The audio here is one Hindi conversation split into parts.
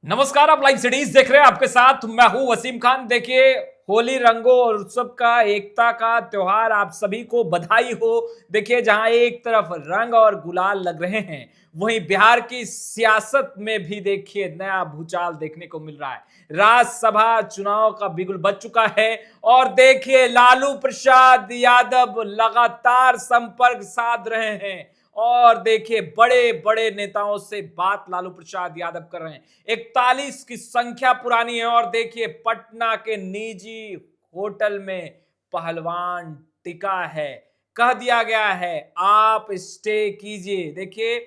नमस्कार, आप लाइव सिटीज देख रहे हैं। आपके साथ मैं हूं वसीम खान। देखिए, होली रंगों और उत्सव का, एकता का त्योहार, आप सभी को बधाई हो। देखिए, जहां एक तरफ रंग और गुलाल लग रहे हैं, वहीं बिहार की सियासत में भी देखिए नया भूचाल देखने को मिल रहा है। राज्यसभा चुनाव का बिगुल बज चुका है और देखिए लालू प्रसाद यादव लगातार संपर्क साध रहे हैं और देखिए बड़े बड़े नेताओं से बात लालू प्रसाद यादव कर रहे हैं। 41 की संख्या पुरानी है और देखिए पटना के निजी होटल में पहलवान टिका है। कह दिया गया है आप स्टे कीजिए। देखिए,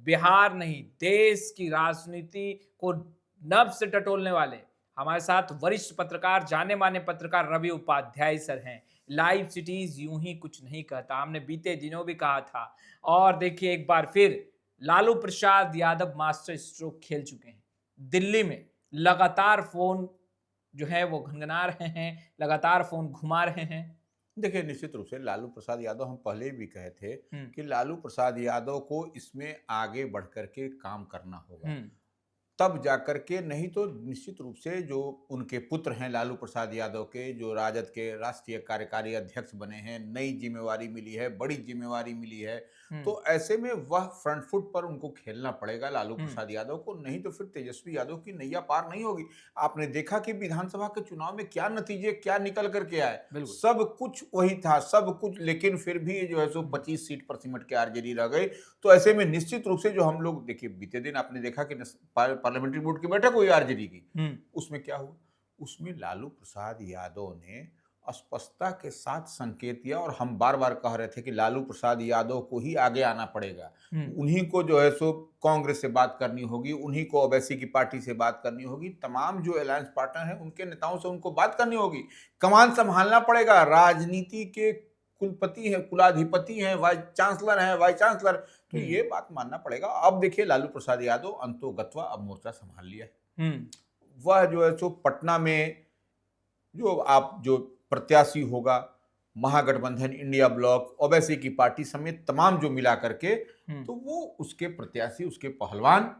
बिहार नहीं, देश की राजनीति को नब से टटोलने वाले हमारे साथ वरिष्ठ पत्रकार, जाने माने पत्रकार रवि उपाध्याय सर हैं। लाइव सिटीज यूं ही कुछ नहीं कहता, हमने बीते दिनों भी कहा था। और देखिए एक बार फिर लालू प्रसाद यादव मास्टर स्ट्रोक खेल चुके हैं। दिल्ली में लगातार फोन जो है वो घनघना रहे हैं, लगातार फोन घुमा रहे हैं। देखिए, निश्चित रूप से लालू प्रसाद यादव, हम पहले भी कहे थे हम्म। कि लालू प्रसाद यादव को इसमें आगे बढ़ करके काम करना होगा, हम्म। तब जाकर के। नहीं तो निश्चित रूप से जो उनके पुत्र हैं लालू प्रसाद यादव के, जो राजद के राष्ट्रीय कार्यकारी अध्यक्ष बने हैं, नई जिम्मेवारी मिली है, बड़ी जिम्मेवारी मिली है, हम्म। तो ऐसे में वह फ्रंट फुट पर उनको खेलना पड़ेगा लालू हम्म। प्रसाद यादव को। नहीं तो फिर तेजस्वी यादव की नैया पार नहीं होगी। आपने देखा कि विधानसभा के चुनाव में क्या नतीजे, क्या निकल करके आए। बिल्कुल। सब कुछ वही था, सब कुछ, लेकिन फिर भी जो है सो 25 सीट पर सिमट के आरजेडी रह गई। तो ऐसे में निश्चित रूप से जो हम लोग, देखिए बीते दिन आपने देखा कि पार्लियामेंट्री बोर्ड की बैठक हुई आरजेडी की। उसमें क्या हुआ? उसमें लालू प्रसाद यादव ने स्पष्टता के साथ संकेत दिया, और हम बार बार कह रहे थे कि लालू प्रसाद यादव को ही आगे आना पड़ेगा। उन्हीं को जो है सो कांग्रेस से बात करनी होगी, उन्हीं को ओवैसी की पार्टी से बात करनी होगी, तमाम जो अलायंस पार्टनर हैं उनके नेताओं से उनको बात करनी होगी। कमान संभालना पड़ेगा। राजनीति के कुलपति हैं, कुलाधिपति हैं, वाइस चांसलर हैं, वाइस चांसलर, तो ये बात मानना पड़ेगा। अब देखिए लालू प्रसाद यादव अंतोगत्वा अब मोर्चा संभाल लिया है। वह जो है सो पटना में जो प्रत्याशी होगा, महागठबंधन, इंडिया ब्लॉक, ओवैसी की पार्टी समेत तमाम जो मिला करके, तो वो उसके प्रत्याशी, उसके पहलवान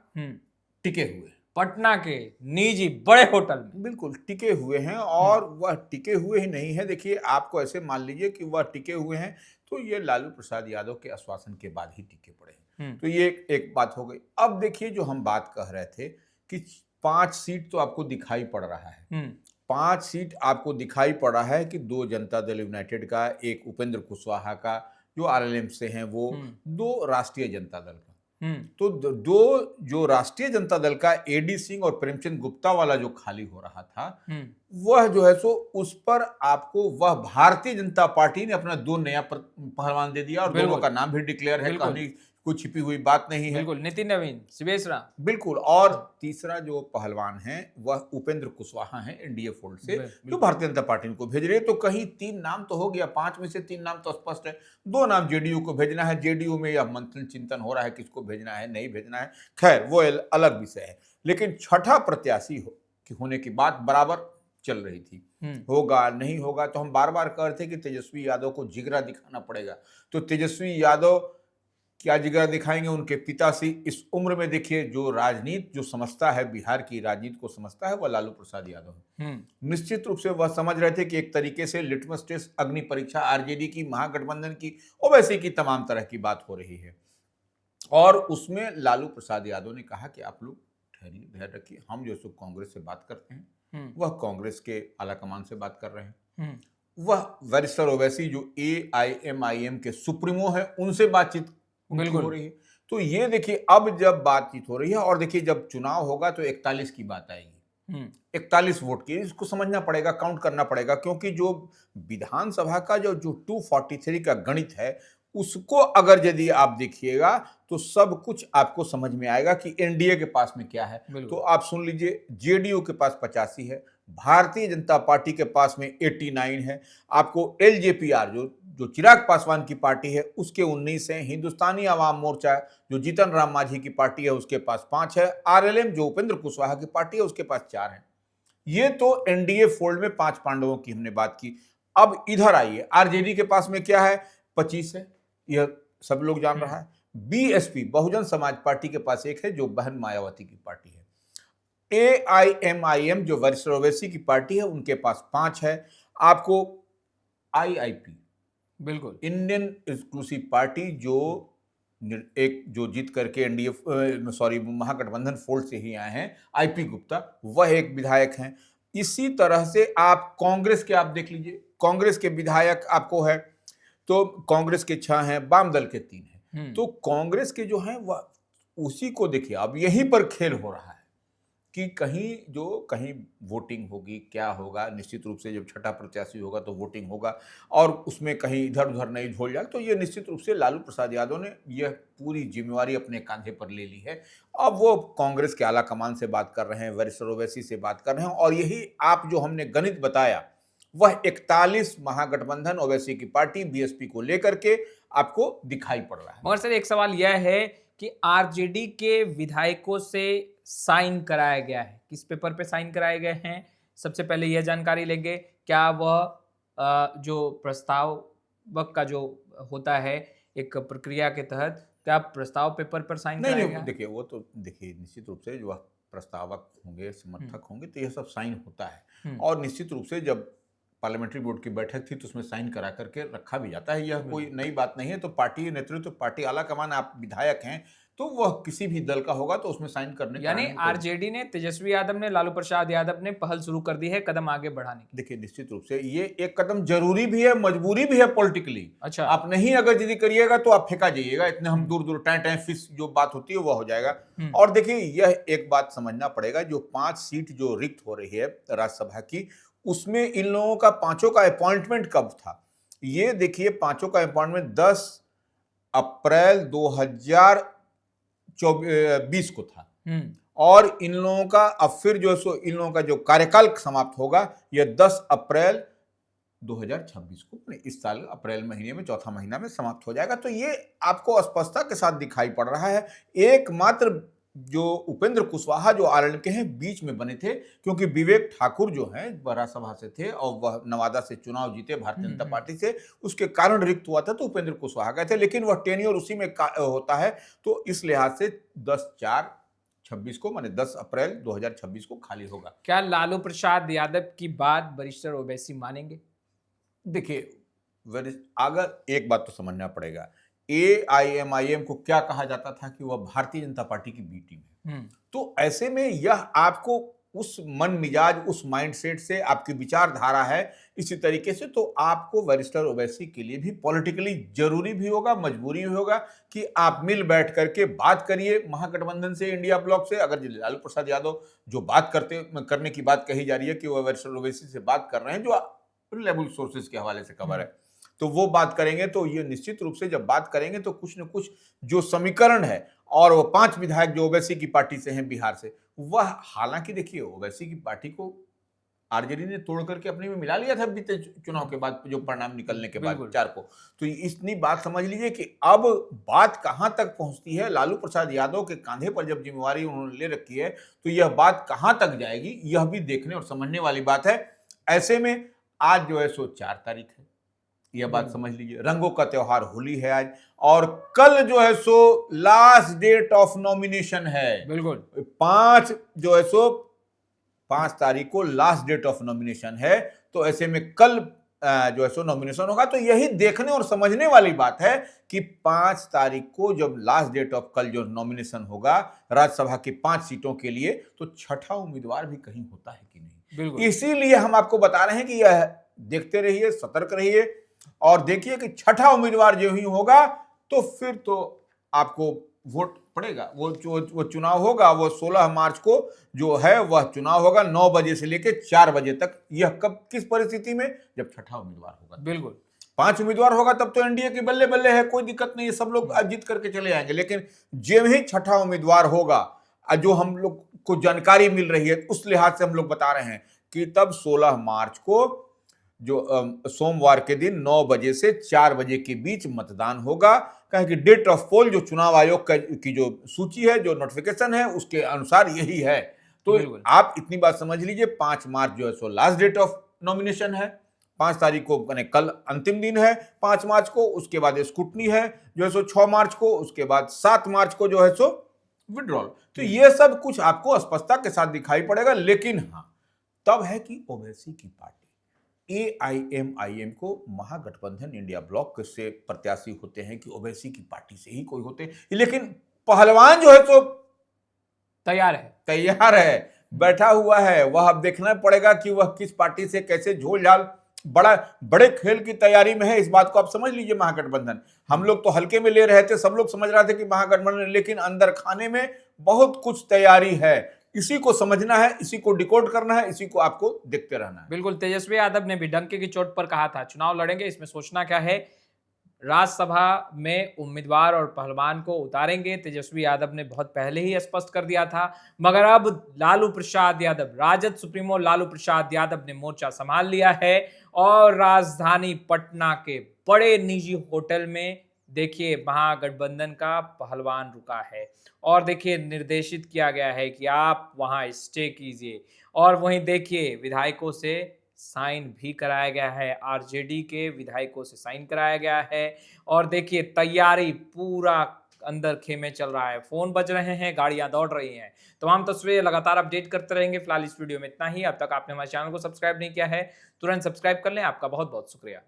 टिके हुए हैं। पटना के निजी बड़े होटल में बिल्कुल टिके हुए हैं। और वह टिके हुए ही नहीं है, देखिए आपको ऐसे मान लीजिए कि वह टिके हुए हैं, तो ये लालू प्रसाद यादव के आश्वासन के बाद ही टिके पड़े हैं। तो ये एक बात हो गई। अब देखिए, जो हम बात कह रहे थे कि 5 सीट तो आपको दिखाई पड़ रहा है। 5 सीट आपको दिखाई पड़ रहा है कि 2 जनता दल यूनाइटेड का, एक उपेंद्र कुशवाहा का जो आरएलएम से हैं वो, 2 राष्ट्रीय जनता दल का। तो दो जो राष्ट्रीय जनता दल का एडी सिंह और प्रेमचंद गुप्ता वाला जो खाली हो रहा था, वह जो है सो उस पर आपको वह भारतीय जनता पार्टी ने अपना 2 नया पहलवान दे दिया, और दोनों का नाम भी डिक्लेयर है। कहानी कोई छिपी हुई बात नहीं है। बिल्कुल, नितिन नवीन, शिवेश राम। बिल्कुल। और तीसरा जो पहलवान है वह उपेंद्र कुशवाहा है, एनडीए फोल्ड से, जो भारतीय जनता पार्टी को भेज रही है। तो कहीं 3 नाम तो हो गया, 5 में से 3 नाम तो स्पष्ट है। 2 नाम जेडीयू को भेजना है। जेडीयू में यह मंथन चिंतन हो रहा है किसको भेजना है, नहीं भेजना है, खैर वो अलग विषय है। लेकिन छठा प्रत्याशी होने की बात बराबर चल रही थी। होगा नहीं होगा, तो हम बार बार कह रहे थे कि तेजस्वी यादव को जिगरा दिखाना पड़ेगा। तो तेजस्वी यादव क्या जिगरा दिखाएंगे? उनके पिता से इस उम्र में देखिए, जो राजनीति जो समझता है, बिहार की राजनीति को समझता है, वह लालू प्रसाद यादव है। निश्चित रूप से वह समझ रहे थे कि एक तरीके से लिटमस टेस्ट, अग्नि परीक्षा आरजेडी की, महागठबंधन की, ओवैसी की तमाम तरह की बात हो रही है। और उसमें लालू प्रसाद यादव ने कहा कि आप लोग ठहरिए, धैर्य रखिए, हम जो कांग्रेस से बात करते हैं, वह कांग्रेस के आलाकमान से बात कर रहे हैं। वह वरिष्ठ ओवैसी जो AIMIM के सुप्रीमो है, उनसे बातचीत हो रही है। तो ये देखिए, अब जब बातचीत हो रही है, और देखिए जब चुनाव होगा तो 41 की बात आएगी, 41 वोट की। इसको समझना पड़ेगा, काउंट करना पड़ेगा, क्योंकि जो विधानसभा का जो 243 का गणित है, उसको अगर यदि आप देखिएगा तो सब कुछ आपको समझ में आएगा कि एनडीए के पास में क्या है। तो आप सुन लीजिए, जेडीयू के पास 85 है, भारतीय जनता पार्टी के पास में 89 है, आपको एलजेपीआर जो चिराग पासवान की पार्टी है उसके 19 है, हिंदुस्तानी आवाम मोर्चा जो जीतन राम मांझी की पार्टी है उसके पास 5 है, आरएलएम जो उपेंद्र कुशवाहा की पार्टी है उसके पास 4 है। ये तो एनडीए फोल्ड में 5 पांडवों की हमने बात की। अब इधर आइए, आरजेडी के पास में क्या है? 25 है, यह सब लोग जान रहा है। बीएसपी बहुजन समाज पार्टी के पास 1 है, जो बहन मायावती की पार्टी है। AIMIM जो वरिष्ठ ओवैसी की पार्टी है उनके पास 5 है। आपको IIP बिल्कुल इंडियन इंक्लूसिव पार्टी जो जो जीत करके एनडीए सॉरी महागठबंधन फोल्ड से ही आए हैं, IP गुप्ता, वह एक विधायक हैं। इसी तरह से आप कांग्रेस के आप देख लीजिए, कांग्रेस के विधायक आपको है तो कांग्रेस के 6 हैं, वाम दल के 3 हैं। तो कांग्रेस के जो हैं वह उसी को देखिए, अब यहीं पर खेल हो रहा है कि कहीं वोटिंग होगी, क्या होगा, निश्चित रूप से जब छठा प्रत्याशी होगा तो वोटिंग होगा और उसमें कहीं इधर उधर नहीं झोल जाए, तो ये निश्चित रूप से लालू प्रसाद यादव ने यह पूरी जिम्मेवारी अपने कांधे पर ले ली है। अब वो कांग्रेस के आला कमान से बात कर रहे हैं, वरिष्ठ ओवैसी से बात कर रहे हैं, और यही आप जो हमने गणित बताया वह 41 महागठबंधन ओवैसी की पार्टी BSP को लेकर के आपको दिखाई पड़ रहा है। मगर सर एक सवाल यह है कि आरजेडी के विधायकों से साइन कराया गया है, किस पेपर पे साइन कराए गए हैं, सबसे पहले यह जानकारी लेंगे। क्या वह जो प्रस्तावक का जो होता है एक प्रक्रिया के तहत, क्या प्रस्ताव पेपर पर साइन कराया गया? देखिए वो तो देखिए निश्चित रूप से जो प्रस्तावक होंगे, समर्थक होंगे, तो यह सब साइन होता है और निश्चित रूप से जब पार्लियामेंट्री बोर्ड की बैठक थी तो उसमें साइन करा करके रखा भी जाता है। यह कोई नई बात नहीं है। तो पार्टी नेतृत्व, पार्टी आला कमान, आप विधायक हैं तो वह किसी भी दल का होगा तो उसमें साइन करने का, यानी आरजेडी ने, तेजस्वी यादव ने, लालू प्रसाद यादव ने पहल शुरू कर दी है कदम आगे बढ़ाने की। देखिए निश्चित रूप से ये एक कदम जरूरी भी है, मजबूरी भी है पॉलिटिकली। अच्छा, आप नहीं अगर यदि करिएगा तो आप फेंका जाइएगा, इतने हम दूर दूर टाइम फिश जो बात होती है वह हो जाएगा। और देखिए यह एक बात समझना पड़ेगा, जो 5 सीट जो रिक्त हो रही है राज्यसभा की, उसमें इन लोगों का 5 का अपॉइंटमेंट कब था, ये देखिए 5 का अपॉइंटमेंट 10 अप्रैल 2020 को था और इन लोगों का अब फिर जो सो इन लोगों का जो कार्यकाल समाप्त होगा यह 10 अप्रैल 2026 को, इस साल अप्रैल महीने में, चौथा महीना में समाप्त हो जाएगा। तो ये आपको स्पष्टता के साथ दिखाई पड़ रहा है। एकमात्र जो उपेंद्र कुशवाहा जो आरएलडी के हैं बीच में बने थे, क्योंकि विवेक ठाकुर जो हैं वह राज्यसभा से थे और वह नवादा से चुनाव जीते भारतीय जनता पार्टी से, उसके कारण रिक्त हुआ था तो उपेंद्र कुशवाहा गए थे, लेकिन वह टेन्योर उसी में होता है। तो इस लिहाज से 10/4/26 को, माने 10 अप्रैल 2026 को खाली होगा। क्या लालू प्रसाद यादव की बात वरिष्ठ ओवैसी मानेंगे? देखिए अगर एक बात तो समझना पड़ेगा, AIMIM को क्या कहा जाता था कि वह भारतीय जनता पार्टी की बी टीम है। तो ऐसे में यह आपको उस मन मिजाज, उस माइंडसेट से आपकी विचारधारा है इसी तरीके से, तो आपको वरिष्ठ ओवैसी के लिए भी पॉलिटिकली जरूरी भी होगा, मजबूरी भी होगा कि आप मिल बैठ करके बात करिए महागठबंधन से, इंडिया ब्लॉक से। अगर लालू प्रसाद यादव जो बात करने की बात कही जा रही है कि वह वरिष्ठ ओवैसी से बात कर रहे हैं, जो रिलायबल सोर्सेज के हवाले से खबर है, तो वो बात करेंगे तो ये निश्चित रूप से जब बात करेंगे तो कुछ न कुछ जो समीकरण है, और वो 5 विधायक जो ओवैसी की पार्टी से हैं बिहार से, वह हालांकि देखिए ओवैसी की पार्टी को आरजेडी ने तोड़ करके अपने में मिला लिया था बीते चुनाव के बाद, जो परिणाम निकलने के बाद 4 को। तो इतनी बात समझ लीजिए कि अब बात कहां तक पहुंचती है, लालू प्रसाद यादव के कांधे पर जब जिम्मेवारी उन्होंने ले रखी है तो यह बात कहां तक जाएगी, यह भी देखने और समझने वाली बात है। ऐसे में आज जो है सो 4 तारीख है, यह बात समझ लीजिए, रंगों का त्योहार होली है आज, और कल जो है सो लास्ट डेट ऑफ नॉमिनेशन है। बिल्कुल 5 तारीख को लास्ट डेट ऑफ नॉमिनेशन है। तो ऐसे में कल जो है सो नॉमिनेशन होगा। तो यही देखने और समझने वाली बात है कि 5 तारीख को जब लास्ट डेट ऑफ कल जो नॉमिनेशन होगा राज्यसभा की 5 सीटों के लिए, तो छठा उम्मीदवार भी कहीं होता है कि नहीं। इसीलिए हम आपको बता रहे हैं कि यह देखते रहिए, सतर्क रहिए और देखिए कि छठा उम्मीदवार जो ही होगा तो फिर तो आपको वोट पड़ेगा। वो चुनाव होगा, वो 16 मार्च को जो है वह चुनाव होगा 9 बजे से लेकर 4 बजे तक। यह कब, किस परिस्थिति में, जब छठा उम्मीदवार होगा। बिल्कुल 5 उम्मीदवार होगा तब तो एनडीए की बल्ले बल्ले है, कोई दिक्कत नहीं है, सब लोग जीत करके चले जाएंगे। लेकिन जब ही छठा उम्मीदवार होगा, जो हम लोग को जानकारी मिल रही है उस लिहाज से हम लोग बता रहे हैं कि तब 16 मार्च को जो सोमवार के दिन 9 बजे से 4 बजे के बीच मतदान होगा। कहें कि डेट ऑफ पोल जो चुनाव आयोग की जो सूची है, जो नोटिफिकेशन है, उसके अनुसार यही है। तो आप इतनी बात समझ लीजिए, 5 मार्च जो है सो लास्ट डेट ऑफ नॉमिनेशन है, 5 तारीख को यानी कल अंतिम दिन है 5 मार्च को, उसके बाद स्क्रूटनी है जो है सो 6 मार्च को, उसके बाद 7 मार्च को जो है सो विड्रॉल। तो ये सब कुछ आपको स्पष्टता के साथ दिखाई पड़ेगा। लेकिन हाँ, तब है कि ओवैसी की पार्टी AIMIM को महागठबंधन इंडिया ब्लॉक से प्रत्याशी होते हैं कि ओवैसी की पार्टी से ही कोई होते, लेकिन पहलवान जो है तो तैयार है, बैठा हुआ है। वह अब देखना पड़ेगा कि वह किस पार्टी से कैसे झोल झाल बड़े खेल की तैयारी में है। इस बात को आप समझ लीजिए। महागठबंधन हम लोग तो हल्के में ले रहे थे, सब लोग समझ रहे थे कि महागठबंधन, लेकिन अंदर खाने में बहुत कुछ तैयारी है। इसी को समझना है, इसी को डिकोड करना है, इसी को आपको देखते रहना है। बिल्कुल, तेजस्वी यादव ने भी डंके की चोट पर कहा था चुनाव लड़ेंगे। इसमें सोचना क्या है, राज्यसभा में उम्मीदवार और पहलवान को उतारेंगे। तेजस्वी यादव ने बहुत पहले ही स्पष्ट कर दिया था, मगर अब लालू प्रसाद यादव, राजद सुप्रीमो लालू प्रसाद यादव ने मोर्चा संभाल लिया है और राजधानी पटना के बड़े निजी होटल में देखिए महागठबंधन का पहलवान रुका है और देखिए निर्देशित किया गया है कि आप वहां स्टे कीजिए। और वहीं देखिए विधायकों से साइन भी कराया गया है, आरजेडी के विधायकों से साइन कराया गया है। और देखिए तैयारी पूरा अंदर खेमे चल रहा है, फोन बज रहे हैं, गाड़ियां दौड़ रही हैं। तमाम तस्वीरें लगातार अपडेट करते रहेंगे। फिलहाल इस वीडियो में इतना ही। अब तक आपने हमारे चैनल को सब्सक्राइब नहीं किया है, तुरंत सब्सक्राइब कर लें। आपका बहुत बहुत शुक्रिया।